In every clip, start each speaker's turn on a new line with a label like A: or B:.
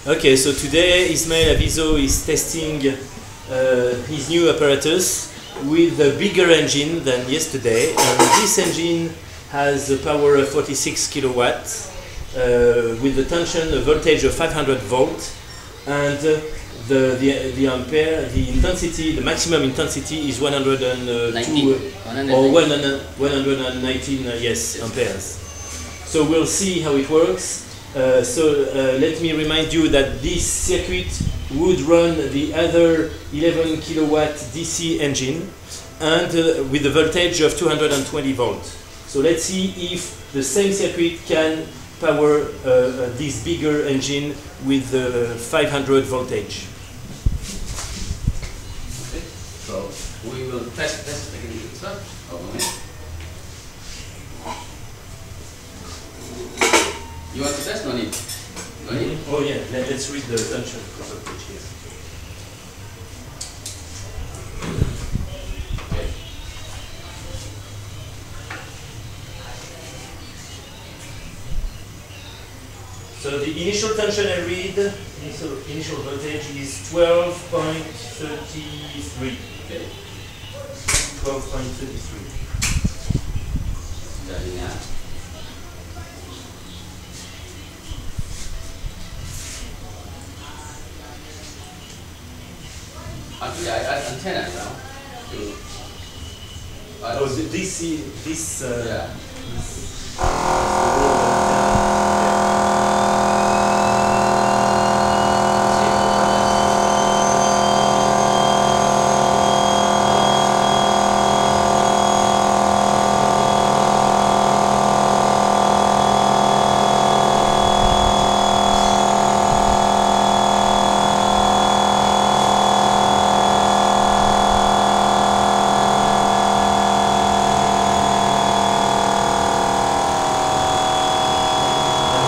A: Okay, so today Ismail Aviso is testing his new apparatus with a bigger engine than yesterday, and this engine has a power of 46 kilowatts with the tension, a voltage of 500 volt, and the ampere, the intensity, the maximum intensity is 102 or 119 yes, amperes. So we'll see how it works. Let me remind you that this circuit would run the other 11 kilowatt DC engine and with a voltage of 220 volts. So let's see if the same circuit can power this bigger engine with 500 voltage.
B: Okay, so we will test again this one. You want to test? No need. No need?
A: Oh yeah, let's read the tension voltage here.
B: Okay.
A: So the initial tension I read, initial voltage is 12.33.
B: Okay.
A: 12.33.
B: Dari nga. Actually, I add antenna now.
A: Oh,
B: yeah.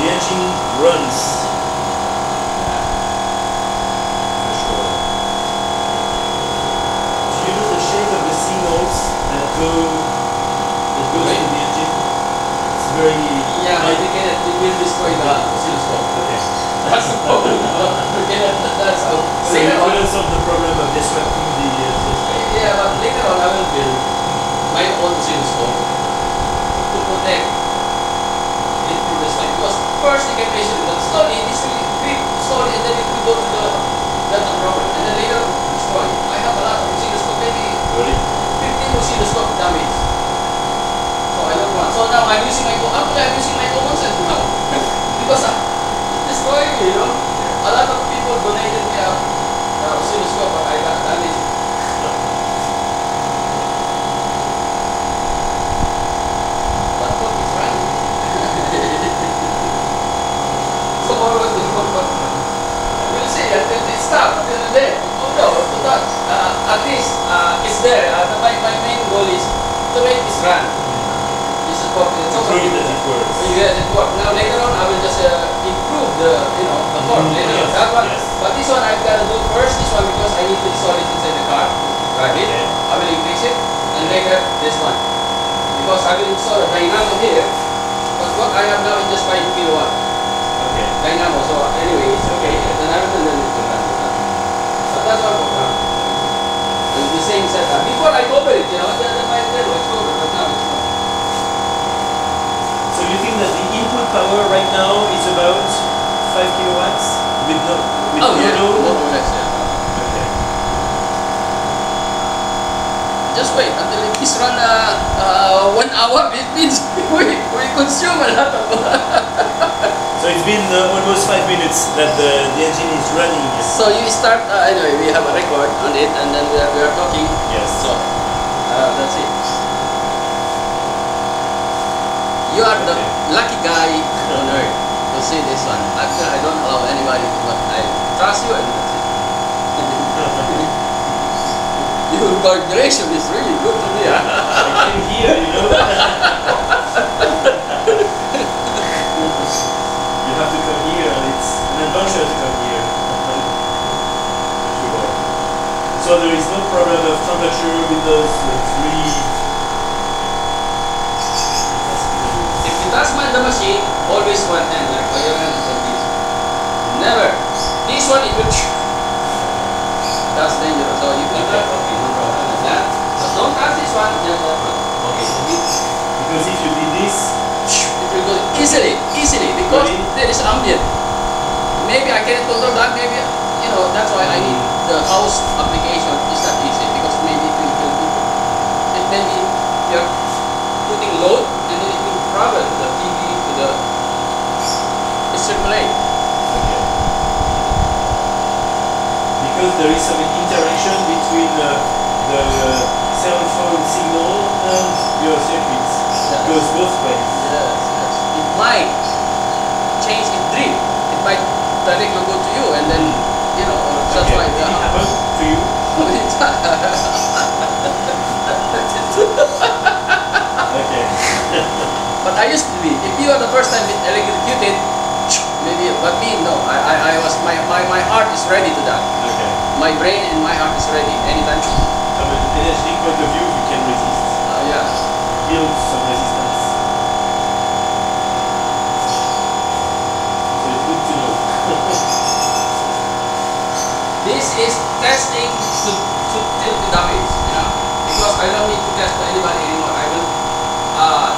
A: The engine runs. For sure. Do you know the shape of the signals that goes to the engine? It's very...
B: Yeah, but again, it will destroy the oscilloscope.
A: Okay.
B: That's the problem. Again, that's how.
A: So you couldn't solve the problem of disrupting the oscilloscope.
B: Yeah, but later on I will build my own oscilloscope to protect it from the slide. Because first you can measure it, but slowly this will creep slowly and then it will go to the delta problem. And then later destroy. I have a lot of oscilloscope, maybe
A: Really?
B: 15 oscilloscope damage. So I don't want. So now I'm using my common sense now. Because it's destroying me, you know. A lot of people donated me a oscilloscope, but I got damaged. But what is right? So what was the problem? We'll see until it stops, until there. Oh no, at least it's there. My main goal is to make this run. This is what it's over.
A: Prove that it works.
B: Yes, it works. Now later on I will just improve the form later on. That one.
A: Yes.
B: But this one I've got to do first this one because I need to install it inside the car. Right?
A: Okay.
B: I will increase it and later this one. Because I will install a dynamo here. But what I have now is just 5 kilowatt
A: Okay.
B: dynamo. So anyway, it's okay. Then I will run with that. But that's one for now. And the same setup. Before I cover it, then my network was covered, but now it's not.
A: So you think that the input power right now is about 5 kilowatts with no
B: yeah.
A: load?
B: More or less, yeah.
A: Okay.
B: Just wait until it is run 1 hour. It means we consume a lot of.
A: So it's been almost 5 minutes that the engine is running.
B: So you start. Anyway, we have a record on it, and then we are talking.
A: Yes.
B: So that's it. You are the lucky guy on earth to see this one. Actually, I don't allow anybody to, but I trust you, and that's it. Your vibration is really good to me.
A: I can hear, you know. You have to come here, and it's an adventure to come here. Sure. So there is no problem of temperature with those three.
B: If you touch the machine, always one hand, like by your hand like this. Never one, it will. That's dangerous. So you can
A: Okay.
B: okay, no problem with that. So don't touch this one, just that one. Okay, so
A: Because if you did this,
B: it will go easily, because
A: Really?
B: there is ambient. Maybe I cannot control that, maybe, you know, that's why I need the house application. Is not easy, because maybe it will kill people. And maybe you're putting load, and then it will travel to the TV, to the, it circulate.
A: okay. Because there is some interaction between the cell phone signal and your circuits.
B: Yes.
A: It goes both ways.
B: Yes, yes. It might change its drift. It might directly go to you, and then, you know, that's
A: Okay.
B: why
A: Did it happen to you? Okay.
B: But I used to be. If you are the first time electrocuted, maybe. But me, no. I was. My heart is ready to that.
A: Okay.
B: My brain and my heart is ready. Anytime.
A: From an energetic point of view, you can resist.
B: Yeah.
A: Build some resistance. So it's good to know.
B: This is testing to tilt the damage, you know, because I don't need to test to anybody anymore. I will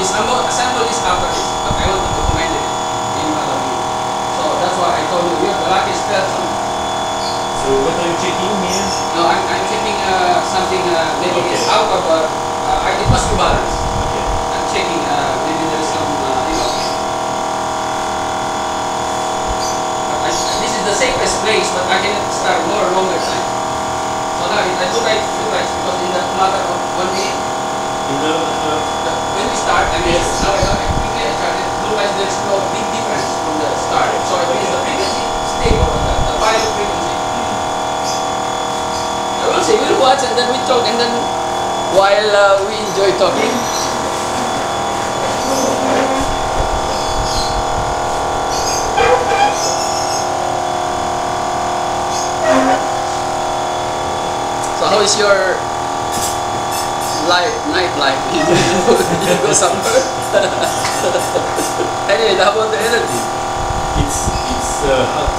B: assemble this after this, but I want to document it in front of you. So that's why I told you, you're the luckiest person.
A: So what are you checking here?
B: No, I'm checking something, maybe
A: Okay.
B: it's out of, it must be balanced.
A: Okay.
B: I'm checking, maybe there is some, you know. This is the safest place, but I can start more longer time. So now I do right because in the matter of 1 minute, when we start, I mean,
A: Yes.
B: now I quickly started. Otherwise, there's no big difference from the start. So it means the frequency stable on that, the pilot frequency. I will say we'll watch and then we talk, and then while we enjoy talking. So how is your nightlife? You go somewhere? Anyway, how about the energy?
A: It's hot.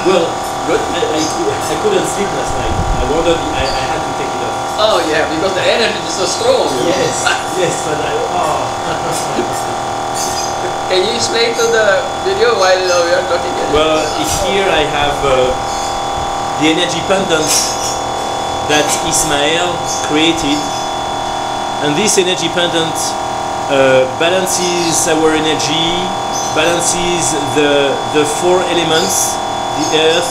A: Well,
B: Good?
A: I couldn't sleep last night. I wondered, I had to take it off.
B: Oh yeah, because the energy is so strong.
A: Yes, yes, but
B: Can you explain to the video while we are talking?
A: Well, here I have the energy pendant that Ismael created, and this energy pendant balances our energy, balances the four elements: the earth,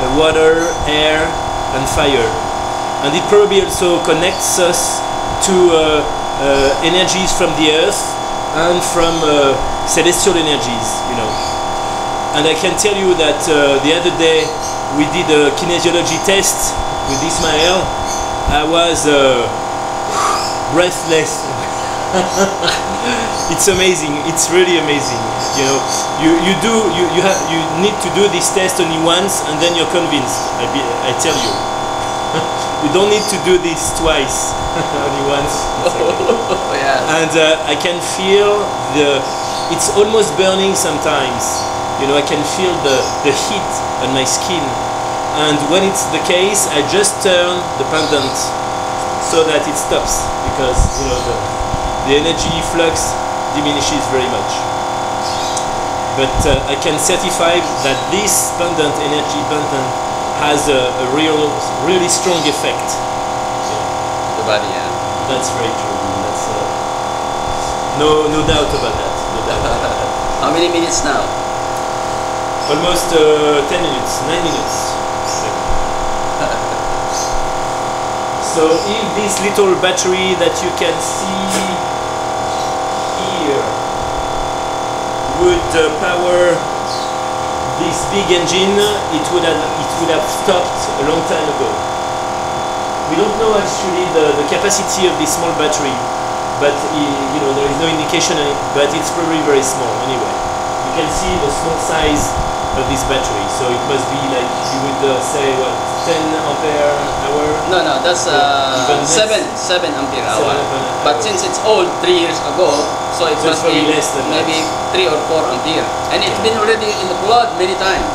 A: the water, air, and fire. And it probably also connects us to energies from the earth and from celestial energies, you know. And I can tell you that the other day we did a kinesiology test with Ismael. I was breathless. It's amazing. It's really amazing. You know, you need to do this test only once, and then you're convinced. I tell you, you don't need to do this twice. Only once.
B: Oh yeah.
A: And I can feel it's almost burning sometimes. You know, I can feel the heat on my skin. And when it's the case, I just turn the pendant so that it stops, because you know the energy flux diminishes very much. But I can certify that this energy pendant has a really strong effect.
B: The body, yeah.
A: That's very true. That's no doubt about that. No doubt about that.
B: How many minutes now?
A: Almost 10 minutes, 9 minutes. So if this little battery that you can see here would power this big engine, it would have stopped a long time ago. We don't know actually the capacity of this small battery, but you know, there is no indication on it, but it's probably very small anyway. You can see the small size of this battery, so it must be like, you would say what, 10 ampere hour?
B: No, that's 7 ampere hour. But since it's old, 3 years ago, so it must be
A: less than
B: maybe
A: that.
B: 3 or 4 ampere. And it's been already in the blood many times.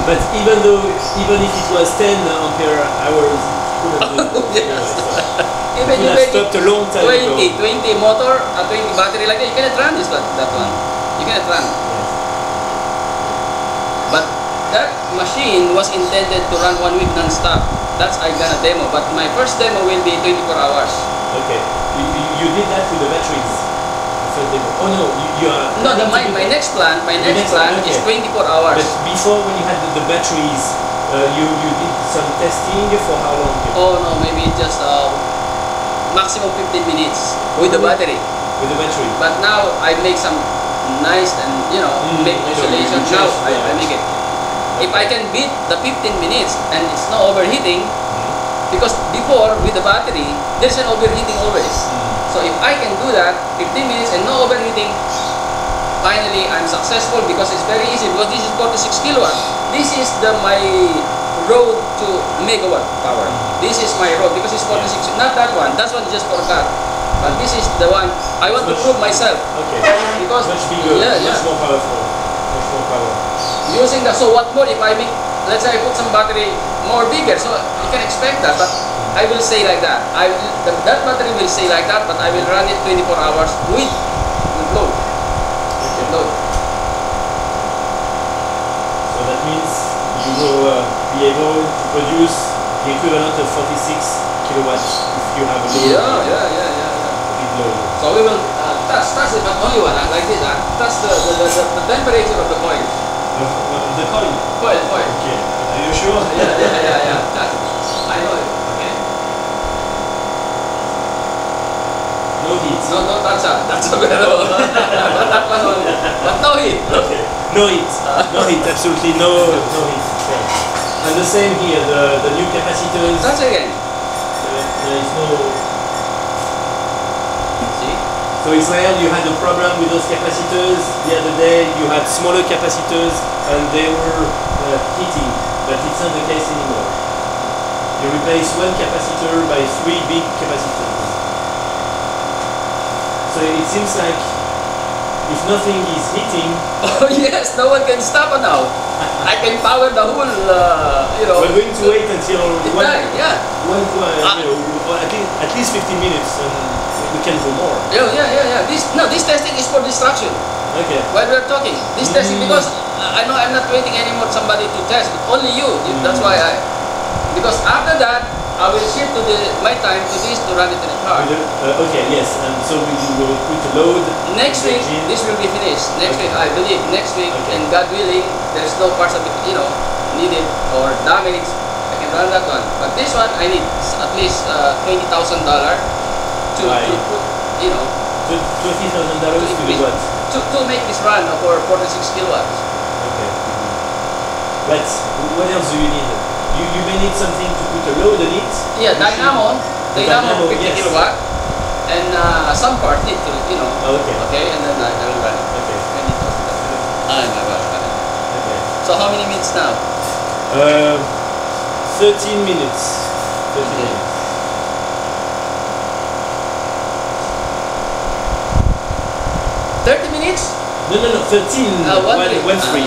A: But even if it was 10 ampere hours, it couldn't do it.
B: Yes.
A: It
B: Even
A: would
B: you
A: have
B: make
A: stopped
B: it
A: a long time ago.
B: 20 motor, 20 battery like that, you cannot run that one. You cannot run.
A: Yes.
B: But that machine was intended to run 1 week non-stop. That's I gonna demo. But my first demo will be 24 hours.
A: Okay. You did that with the batteries. The first demo. Oh no, you are.
B: No, my next plan
A: okay.
B: is 24 hours.
A: But before, when you had the batteries, you did some testing for how long?
B: Oh no, maybe just maximum 15 minutes with the battery.
A: With the battery.
B: But now I make some nice and make installation. Now I make it. If I can beat the 15 minutes and it's not overheating, because before with the battery there's an overheating always. So if I can do that 15 minutes and no overheating, finally I'm successful, because it's very easy, because this is 46 kilowatt. This is my road to megawatt power. This is my road because it's 46, not that one. That one is just for car. But this is the one I want to prove myself.
A: Okay.
B: Because
A: much bigger, much more powerful, much more power.
B: Using the, so what more if I make, let's say I put some battery more bigger, so you can expect that, but I will say like that. That battery will stay like that, but I will run it 24 hours with load.
A: Okay.
B: Load.
A: So that means you will be able to produce the equivalent of 46 kilowatts if you have a load. A big load.
B: So we will touch it, but only one, like this, touch the temperature of the coil.
A: The coil?
B: Coil.
A: Okay. Are you sure?
B: Yeah. Touch it. I know it. Okay.
A: No heat.
B: No touch that. That's okay. That one only. But no heat.
A: Okay. No heat. No heat. Absolutely no heat. Yeah. And the same here. The new capacitors.
B: Touch again.
A: There is no.
B: See?
A: So Israel, you had a problem with those capacitors the other day. You had smaller capacitors and they were heating, but it's not the case anymore. You replace one capacitor by 3 big capacitors. So it seems like if nothing is heating.
B: Oh yes, no one can stop it now. I can power the whole,
A: We're going to wait until
B: or
A: at least 15 minutes, and we can do more.
B: Yeah. This testing is for distraction.
A: Okay.
B: While we're talking, this testing, because I know I'm not waiting anymore somebody to test, but only you. That's why because after that I will shift my time to this to run it in a car.
A: Okay, yes, and so we will put a load.
B: Next week, this will be finished. Next week, I believe, and God willing, there's no parts of it, needed or damaged. I can run that one. But this one, I need at least $20,000 to put,
A: $20,000 to do what?
B: To make this run for 46 kilowatts.
A: Okay. But what else do you need? You may need something to put a load on it.
B: Yeah, dynamo 50
A: yes.
B: kilowatt, and some part need to,
A: Okay,
B: and then I will run it.
A: Okay. Okay.
B: So how many minutes now?
A: 13 minutes. 13 minutes.
B: 30 minutes?
A: No, 13. 1-3.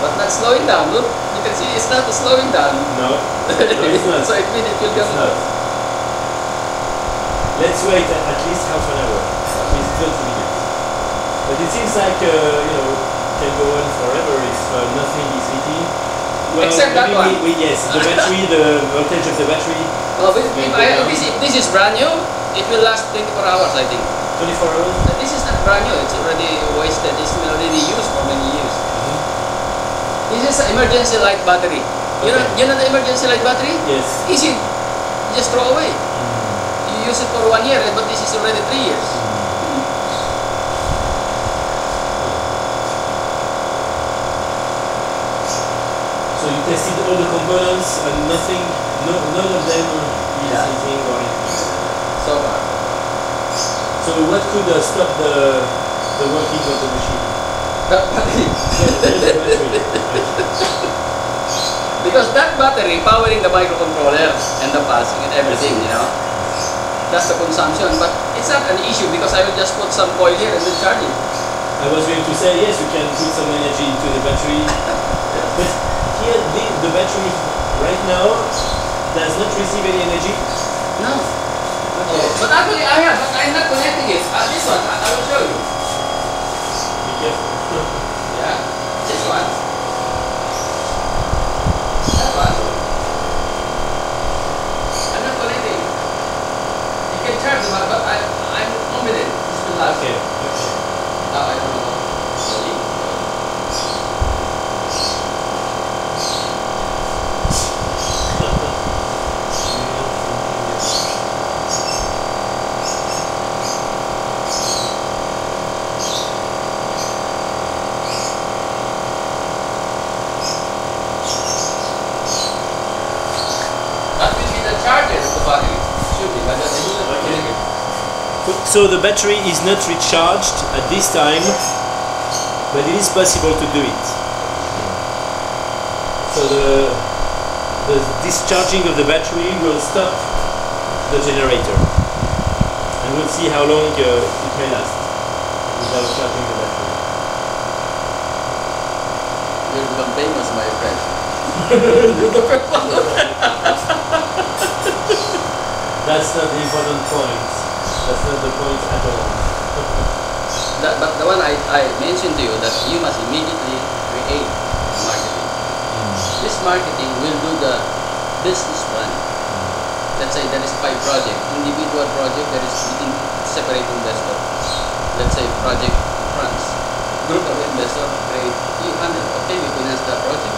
B: But not slowing down, look. You can see it's not slowing down.
A: No, it's not.
B: So it means it will go up.
A: Let's wait at least half an hour. At least 30 minutes. But it seems like, can go on forever if nothing is heating. Well,
B: except that one.
A: Yes, the battery, the voltage of the battery.
B: Well, if this is brand new, it will last 24 hours, I think.
A: 24 hours?
B: This is not brand new, it's already wasted. It's been already used for many years. This is an emergency light battery. You know the emergency light battery?
A: Yes.
B: Easy. You just throw away. You use it for 1 year, but this is already 3 years.
A: So you tested all the components and none of them is heating or anything.
B: So far.
A: So what could stop the working of the machine?
B: That battery.
A: The battery.
B: Because that battery powering the microcontroller and the passing and everything, that's the consumption. But it's not an issue because I will just put some coil here and then charge it.
A: I was going to say, yes, you can put some energy into the battery, but here the battery right now does not receive any energy.
B: No. But actually I have, but I'm not connecting it. This one, I will show you.
A: Be careful.
B: Yeah, this one. That one. I'm not connecting. You can charge the one, but I'm confident this will last.
A: Okay.
B: Now I don't know. Slowly.
A: 'Cause So the battery is not recharged at this time, but it is possible to do it. So the discharging of the battery will stop the generator, and we'll see how long it may last without charging the battery.
B: You'll become famous, my friend. You're the first one.
A: That's not the important point. That's not the point at all.
B: But the one I mentioned to you, that you must immediately create marketing. This marketing will do the business plan. Let's say there is 5 projects. Individual project, there is within separate investor. Let's say project France. Group of investor create 300. Okay, we finance the project.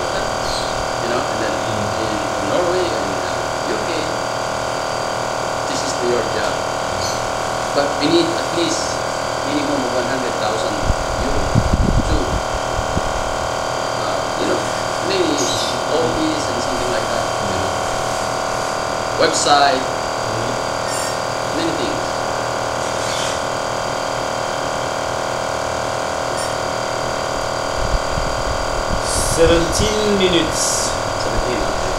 B: You know, and then in Norway and UK, this is your job. But we need at least minimum of 100,000 euro to, you know, maybe office and something like that. You know, website, many things.
A: "17 minutes.
B: 17, okay.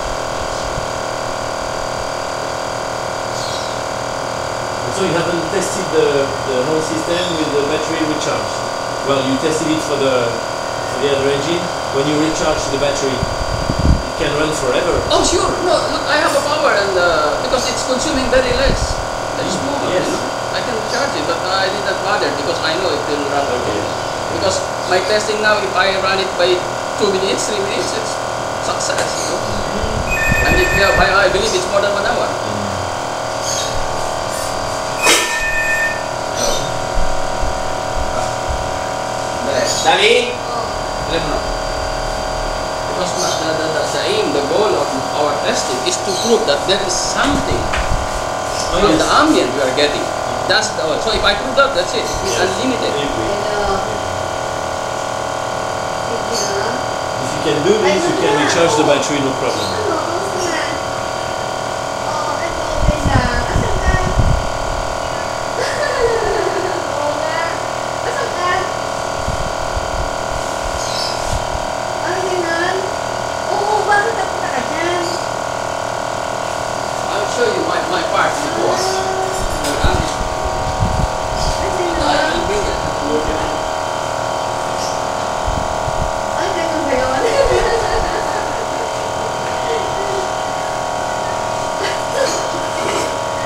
A: So you haven't tested the whole system with the battery recharged. Well, you tested it for the other engine. When you recharge the battery, it can run forever.
B: Oh sure, no, look, I have a power, and because it's consuming very less, very small.
A: Yes.
B: You know, I can charge it, but I did not bother because I know it will run.
A: Okay.
B: Because my testing now, if I run it by 2 minutes, 3 minutes, it's success. You know, and if you have, I believe it's more than 1 hour. Dali? Telepono. Because the aim, the goal of our testing is to prove that there is something from the ambient we are getting. That's the so if I prove that, that's it. It's unlimited.
A: If you can do this, you can recharge the battery, no problem.
B: I'll show you my part before. I'll bring it.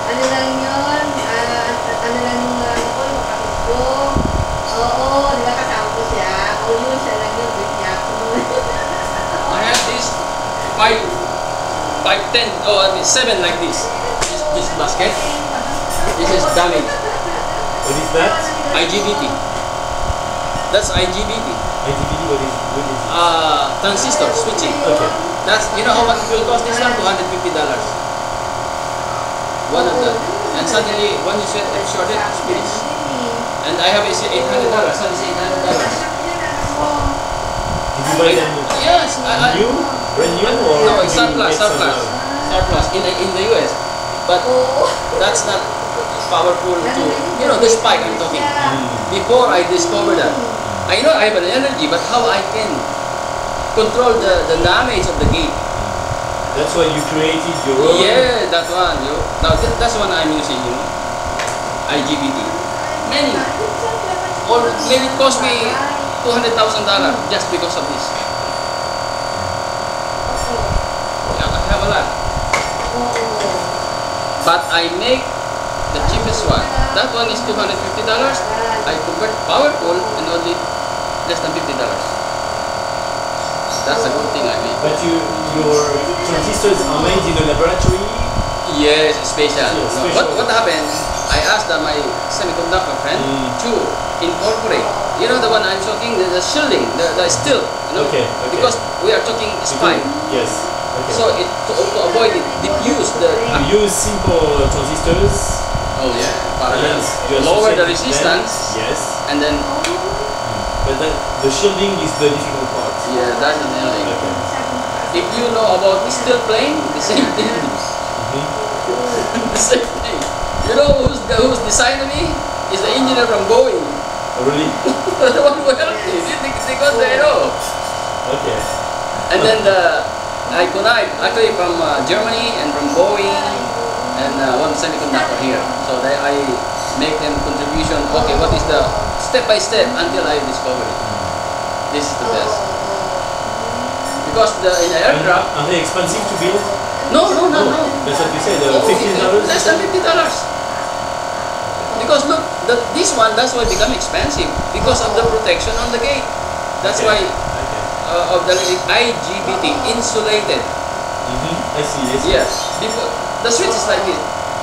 C: Ano lang yun? Ano lang yung ako, yung kapatid ko. Oo, di ba kasama ko siya? O yun, siya lang yun, niya ako.
B: I have this 5, 10, oh, I mean 7 like this. This basket. This is damaged.
A: What is that?
B: IGBT. That's IGBT.
A: IGBT, what is it?
B: Transistor switching.
A: Okay.
B: That's, you know how much it will cost this one? $250. One of them. And suddenly, when you set it shorted, it's finished. And I have $800. So it's $800.
A: Did you buy them
B: Yes.
A: new? Brand new? Or
B: No, it's
A: did you
B: surplus,
A: get some,
B: surplus in the US. But that's not powerful to, you know, the spike I'm talking. Before I discovered that, I know I have an energy, but how I can control the damage of the gate.
A: That's why you created your own.
B: Yeah, that one. Now that's one I'm using, you know, IGBT. Many. or maybe it cost me $200,000 just because of this. Yeah, I have a lot. But I make the cheapest one. That one is $250. I convert powerful and only less than $50. That's a good thing I made.
A: But your transistors are made in a laboratory?
B: Yes, special.
A: Yeah,
B: No,
A: special.
B: what happened? I asked my semiconductor friend to incorporate. You know the one I'm talking, the shielding, the steel. You know,
A: Okay.
B: because we are talking spine.
A: Yes. Okay.
B: So to avoid it, diffuse the.
A: You use simple transistors.
B: Oh yeah, parallel.
A: Yes, you
B: Lower the
A: associate
B: resistance,
A: them. Yes.
B: and then
A: But the shielding is the difficult part.
B: yeah, that's the nailing.
A: Okay.
B: If you know about steel plane, the same thing. The same thing. You know who's designed me? Is the engineer from Boeing.
A: Oh, really?
B: The one who helped me. They got the
A: Okay.
B: And then I connect actually from Germany and from Boeing and one semiconductor here. So I make them contribution. Okay, what is the step by step until I discover it. This is the best. Because in the aircraft.
A: Are they expensive to build?
B: No.
A: That's what you said. $15.
B: Less than $50. Because look, this one, that's why it become expensive because of the protection on the gate. That's why of the IGBT insulated.
A: I see.
B: Yes. Before the switch is like this,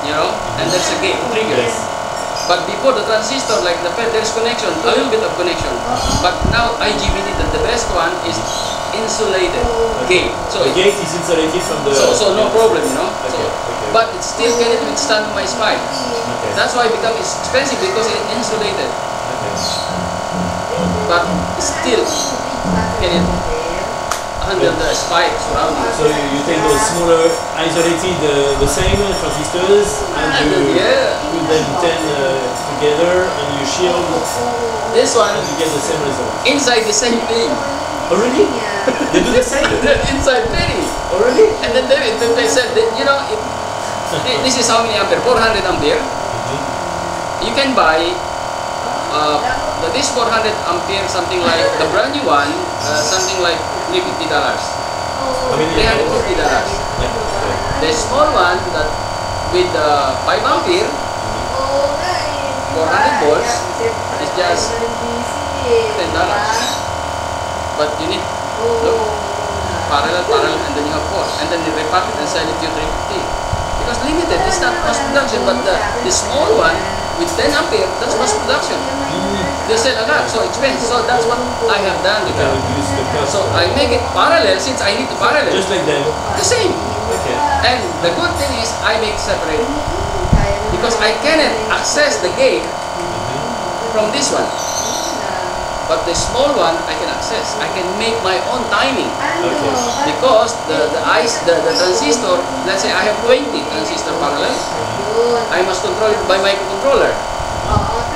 B: you know, and there's a gate trigger.
A: Yes.
B: But before the transistor, like there's connection, a little bit of connection. But now IGBT, the best one is insulated gate. So
A: the gate is insulated from the.
B: So no problem, you know.
A: Okay.
B: But it still cannot withstand my spike.
A: Okay.
B: That's why it becomes expensive because it's insulated.
A: Okay.
B: But still cannot handle the spike surrounding.
A: So you take those smaller isolated the same transistors and you put them 10 together and you shield
B: This one
A: and you get the same result.
B: inside the same thing.
A: Oh really? They do the same?
B: They're inside very.
A: Oh really?
B: And then they said that, you know, if this is how many ampere? 400 ampere. You can buy this 400 ampere, something like the brand new one, something like $350. $350. The small one that with 5 ampere, 400 volts is just $10. But you need look, parallel, and then you have 4, and then they repack it and sell it to you 350. Because limited, it's not mass production, but the small one with 10 ampere, that's mass production. They sell a lot, so expensive. So that's what I have done with them. So I make it parallel since I need to parallel.
A: Just like them.
B: The same.
A: Okay.
B: And the good thing is I make separate because I cannot access the gate from this one. But the small one I can access. I can make my own timing.
A: Okay.
B: Because the transistor, let's say I have 20 transistor parallel, I must control it by microcontroller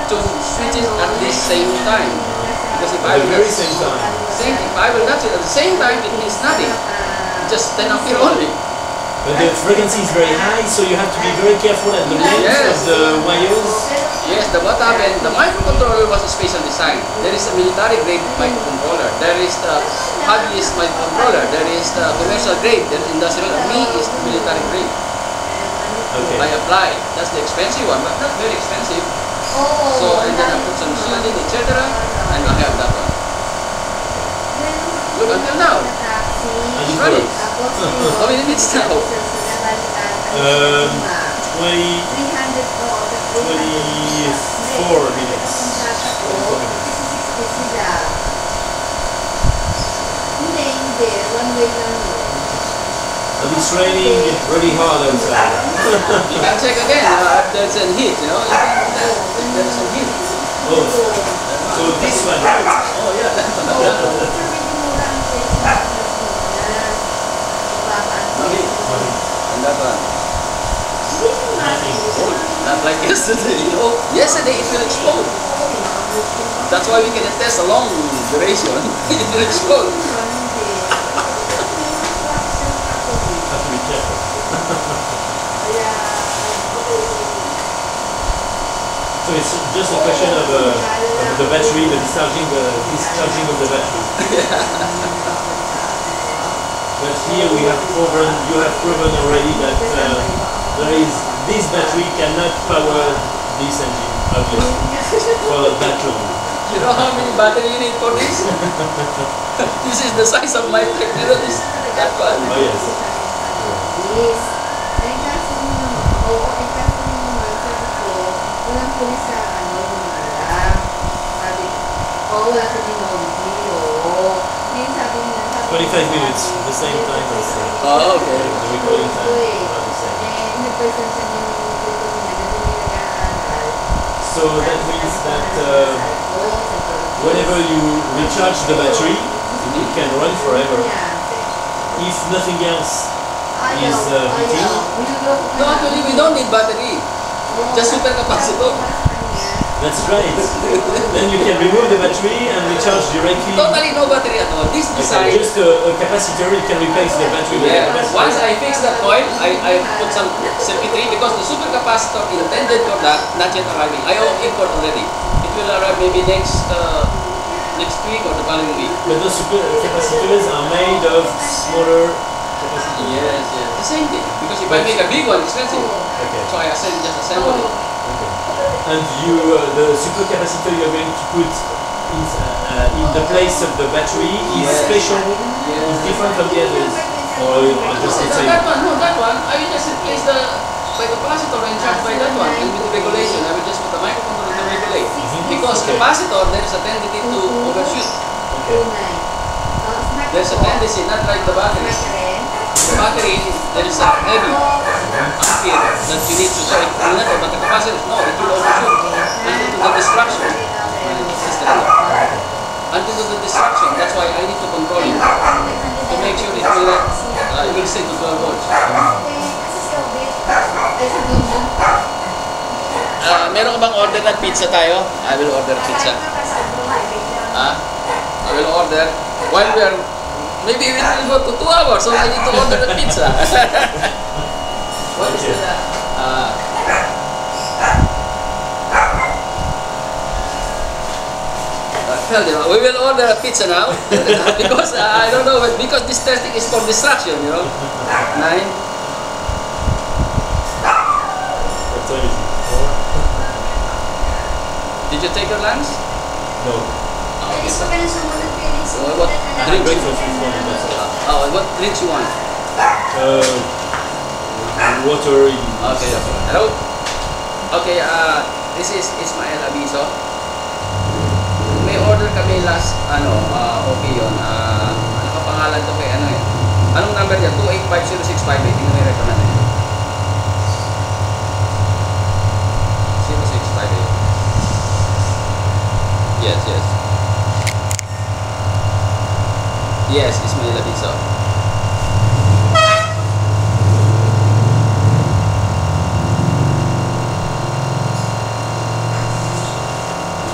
B: to switch it at the same time. Because if I
A: At the
B: will
A: very same time.
B: if I will not switch at the same time, it means nothing. Just 10 ampere only.
A: But the frequency is very high, so you have to be very careful at the length of the wires.
B: Yes, what happened, the microcontroller was a special design. There is a military grade microcontroller. There is the hobbyist microcontroller. There is the commercial grade. There is industrial. Me is the military grade.
A: Okay.
B: I apply. That's the expensive one, but not very expensive. So, and then I put some shielding, etc. And I have that one. Look, until now.
A: And it
B: Ready?
A: works.
B: How many minutes now?
A: 24 minutes. And it's raining really hard outside.
B: You can check again if there's a heat, you know. You can, if there's some heat.
A: Oh, so this one.
B: Oh yeah, that one. No heat. And that one. Not like yesterday, you know. Yesterday it will explode. That's why we can test a long duration. It will explode.
A: Have to be careful. So it's just a question of the battery, the discharging of the battery. But here we have proven, you have proven already that this battery cannot power this engine, obviously, for that long.
B: You know how many battery you need for this? This is the size of my truck. You know this? That one.
A: Oh yes.
C: Yes. Ay kasi naman, oo, ay kasi naman, sabi ko, walang pulis sa lumalang. Sabi, wala sa Dinondi, oo. Ngayon sabi niya,
A: 25 minutes, the same time as
B: Oh, okay.
A: the recording time. About the same.
C: In-person siya niya yung tuto niya, na doon yung nag-aaral.
A: So that means that whenever you recharge the battery, it can run forever. If nothing else is heating.
B: No, actually, we don't need battery. Just supercapacitor.
A: That's right. Then you can remove the battery and recharge directly.
B: Totally no battery at all. This design.
A: Just a capacitor, it can replace the battery with a
B: Yeah.
A: capacitor.
B: Once I fix that coil, I put some circuitry because the supercapacitor intended for that, not yet arriving. I import already. It will arrive maybe next week or the following week.
A: But those super capacitors are made of smaller capacitors.
B: Yes, yes. The same thing. Because if I make a big one, expensive.
A: Okay.
B: So I just assemble it.
A: Okay. And the super capacitor you're going to put in the place of the battery is special, is different from the others. Or just the same.
B: That one, no, that one. I will just replace the capacitor and charge by that one. And with the regulation, I will just put the microcontroller to regulate. Because capacitor, there is a tendency to overshoot.
A: Okay.
B: There's a tendency, not like the battery. The battery, there is a heavy ampere that you need to strike. But the capacitor, no, it will overshoot until to the destruction. Until to the destruction. That's why I need to control it to make sure it will not exceed to 12 volts. Meron ka bang order ng pizza tayo? I will order pizza. I will order. While we are, maybe we will go to 2 hours, so I need to order the pizza. What is that? Tell them, we will order a pizza now because I don't know, but because this testing is for distraction, you know. 9.
A: What time is it? 4?
B: Did you take your lunch?
A: No.
B: Okay.
A: What breakfast is one and that's all.
B: What drinks you want?
A: Water in.
B: Okay, okay. Hello? Okay, this is Ismael Aviso. May order kami last, okay yun. Ano ka pangalan to kay ano eh? Anong number yan? 2850658. Tingnan mo yung record namin. 0658. Yes, yes. Yes, Ismael Aviso.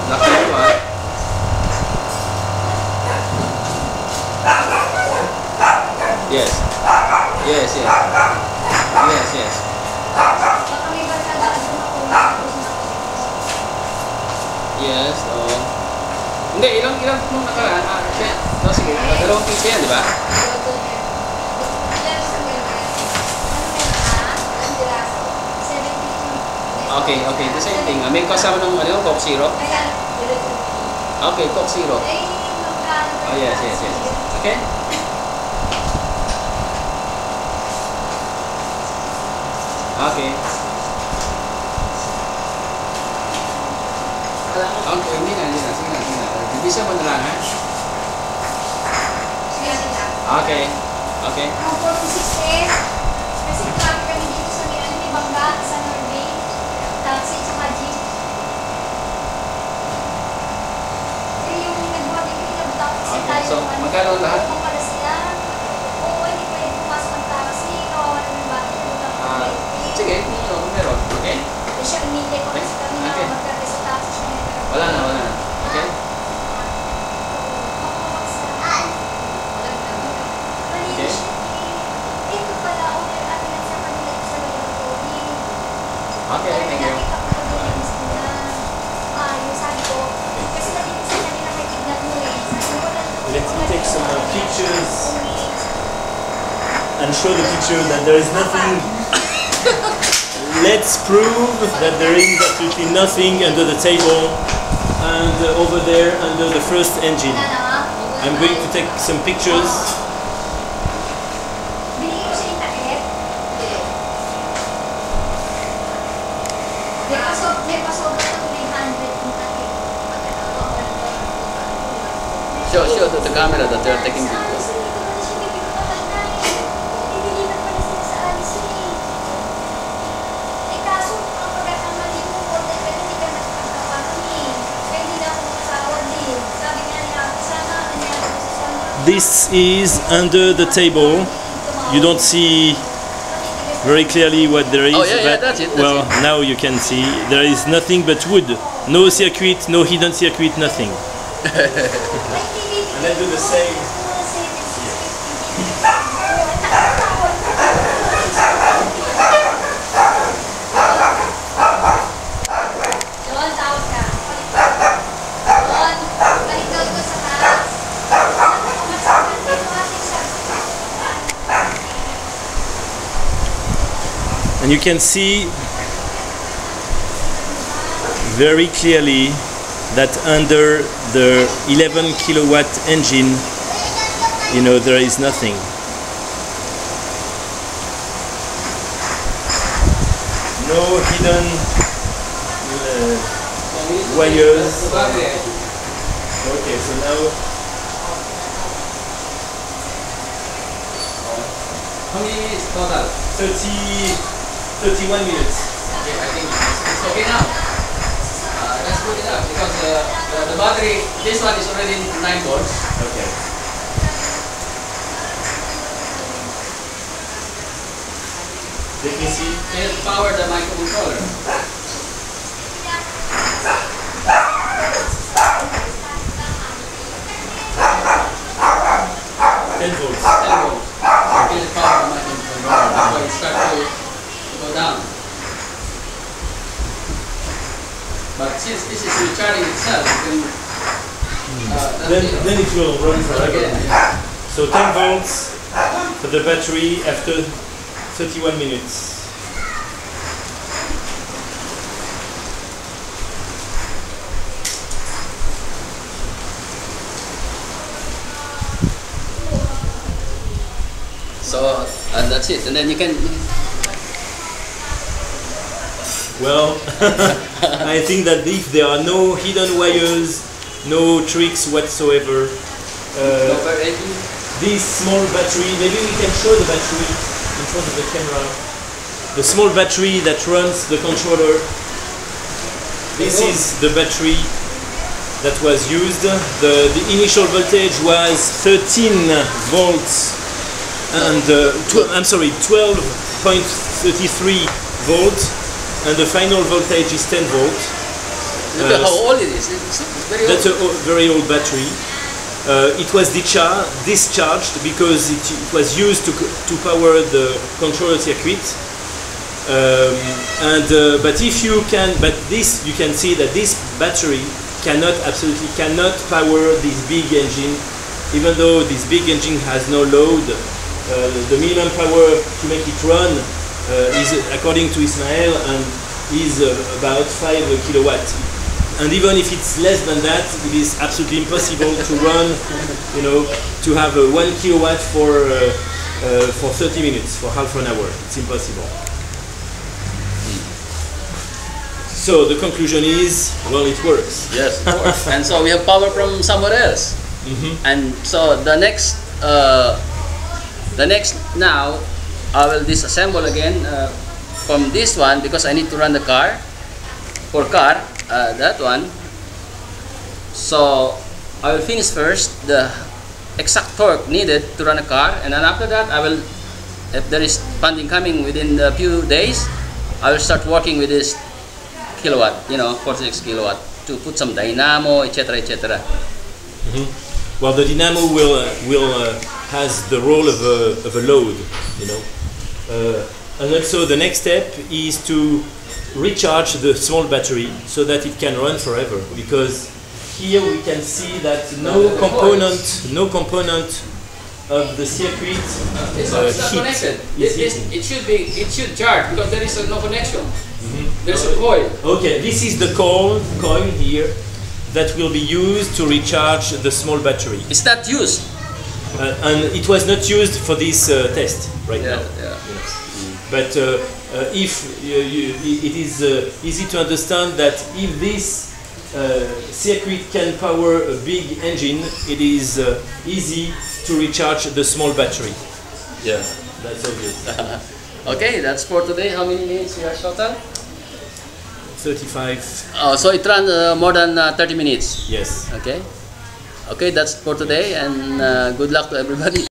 B: Lucky you, ha? Yes. Yes, yes. Yes, yes. Yes, oo. Hindi, ilang nung nakaraan. No, sige, dalawang pizza yan, di ba? Okay, okay. The same thing. May kasama ng Coke Zero? Okay, Coke Zero. Oh, yes, yes, yes. Okay? Okay. Okay, hindi na. Sige na. Bisa mo na lang, ha? Okay. Okay.
D: Ang 46 kasi traffic kami dito sa may Bangga, sa Norway, taxi, tsaka jeep. Yung nagbuhat yung pinabutap kasi
B: Okay, so magkano lahat?
D: Kung pala sila, oo, hindi pwede pumasok ang taxi, kawawa naman bakit pinabutap ng Norway.
B: Sige, meron. Okay?
D: Siya umili ko kasi kami na magkakit sa taxi siya.
B: Wala na. Okay? Okay, thank you.
A: Let's take some pictures and show the picture that there is nothing. Let's prove that there is absolutely nothing under the table and over there under the first engine. I'm going to take some pictures.
D: Binigay ko siya yung takip. May pasobra ng 300 yung takip.
B: Show to the camera that they're taking pictures.
A: This is under the table. You don't see very clearly what there is.
B: Oh, yeah,
A: but
B: that's it, that's
A: well,
B: it.
A: now you can see there is nothing but wood. No circuit, no hidden circuit, nothing. And let's do the same.
D: John, tawag ka. John, balik daw ko sa taas.
A: And you can see very clearly that under the 11 kilowatt engine, you know, there is nothing. No hidden wires. Okay, so now
B: How many minutes total?
A: 31 minutes.
B: Okay, I think it's okay now. That's good enough because the battery, this one is already 9 volts.
A: Okay. Let me see.
B: Can power the microcontroller.
A: 10 volts.
B: 10 volts. Can power the microcontroller. That's why it starts to go down. But since this is recharging itself, you can,
A: Then it will run forever.
B: again, yeah.
A: So 10 volts for the battery after 31 minutes.
B: So, and that's it. And then you can.
A: Well, I think that if there are no hidden wires, no tricks whatsoever,
B: Operating.
A: this small battery, maybe we can show the battery in front of the camera. The small battery that runs the controller. This is the battery that was used. The initial voltage was 13 volts and 12.33 volts, and the final voltage is 10 volts.
B: Look at how old it is. It's very old.
A: That's a very old battery. It was discharged because it was used to power the controller circuit. But if you can, you can see that this battery absolutely cannot power this big engine, even though this big engine has no load. The minimum power to make it run is, according to Ismael, is about 5 kilowatts. And even if it's less than that, it is absolutely impossible to run, you know, to have 1 kilowatt for 30 minutes, for half an hour. It's impossible. So the conclusion is, well, it works.
B: Yes, of course. And so we have power from somewhere else. And so the next now, I will disassemble again from this one because I need to run the car. For car, that one. So I will finish first the exact torque needed to run a car, and then after that I will, if there is funding coming within a few days, I will start working with this kilowatt, 46 kilowatt, to put some dynamo, etc., etc.
A: Well, the dynamo will has the role of a load, and also the next step is to recharge the small battery so that it can run forever, because here we can see that no component of the circuit
B: It's not connected. It should charge because there is no connection. There's a coil.
A: Okay, this is the coil here that will be used to recharge the small battery.
B: It's not used.
A: And it was not used for this test right now.
B: Yeah.
A: But if it is easy to understand that if this circuit can power a big engine, it is easy to recharge the small battery.
B: Yeah.
A: That's obvious.
B: Okay, that's for today. How many minutes we are total?
A: 35.
B: Oh, so it ran more than 30 minutes.
A: Yes.
B: Okay. Okay, that's for today, and good luck to everybody.